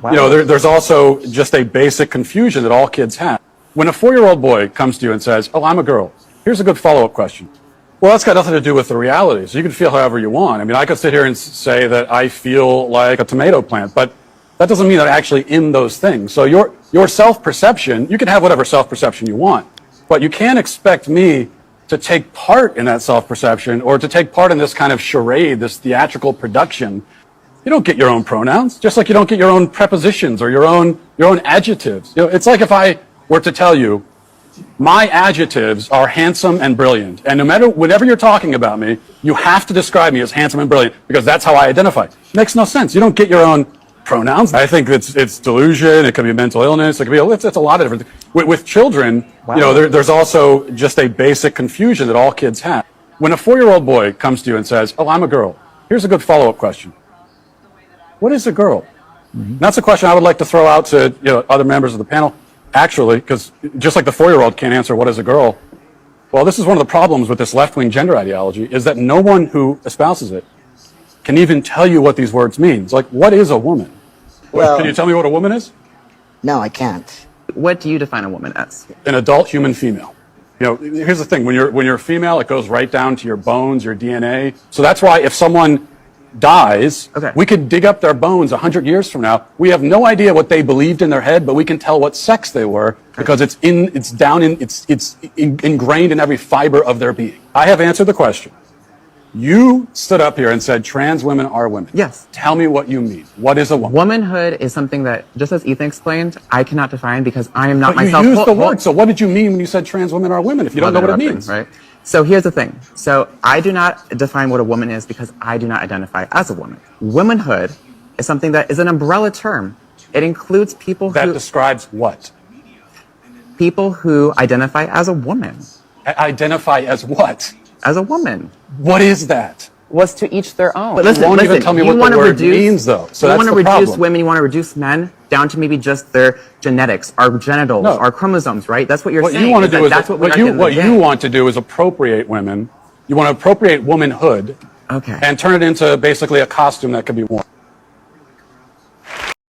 Wow. You know, there's also just a basic confusion that all kids have. When a 4-year-old boy comes to you and says, "Oh, I'm a girl," here's a good follow-up question. Well, that's got nothing to do with the reality. So you can feel however you want. I mean, I could sit here and say that I feel like a tomato plant, but that doesn't mean that I'm actually in those things. So your self-perception, you can have whatever self-perception you want, but you can't expect me to take part in that self-perception or to take part in this kind of charade, this theatrical production. You don't get your own pronouns, just like you don't get your own prepositions or your own adjectives. You know, it's like if I were to tell you, my adjectives are handsome and brilliant, and no matter whenever you're talking about me, you have to describe me as handsome and brilliant because that's how I identify. It makes no sense. You don't get your own pronouns. I think it's delusion. It could be mental illness. It could be it's a lot of different things. With children, wow. You know, there's also just a basic confusion that all kids have. When a 4-year-old boy comes to you and says, "Oh, I'm a girl," here's a good follow-up question. What is a girl? Mm-hmm. That's a question I would like to throw out to other members of the panel. Actually, because just like the 4-year-old can't answer what is a girl, well, this is one of the problems with this left-wing gender ideology is that no one who espouses it can even tell you what these words mean. It's like, what is a woman? Well, can you tell me what a woman is? No, I can't. What do you define a woman as? An adult human female. You know, here's the thing. When you're a female, it goes right down to your bones, your DNA. So that's why if someone dies, okay, we could dig up their bones 100 years from now. We have no idea what they believed in their head, but we can tell what sex they were because it's ingrained in every fiber of their being. I have answered the question. You stood up here and said trans women are women. Yes. Tell me what you mean. What is a woman? Womanhood is something that, just as Ethan explained, I cannot define because I am not myself. You used the word. So what did you mean when you said trans women are women if you don't know what it means? Right. So here's the thing. So I do not define what a woman is because I do not identify as a woman. Womanhood is something that is an umbrella term. It includes people that describes what? People who identify as a woman. Identify as what? As a woman. What is that? Was to each their own. But listen, you won't even tell me what the word means, though. So you want to reduce women, you want to reduce men down to maybe just their genetics, our genitals, our chromosomes, right? That's what you're saying. You want to do what you want to do is appropriate women. You want to appropriate womanhood, okay, and turn it into basically a costume that could be worn.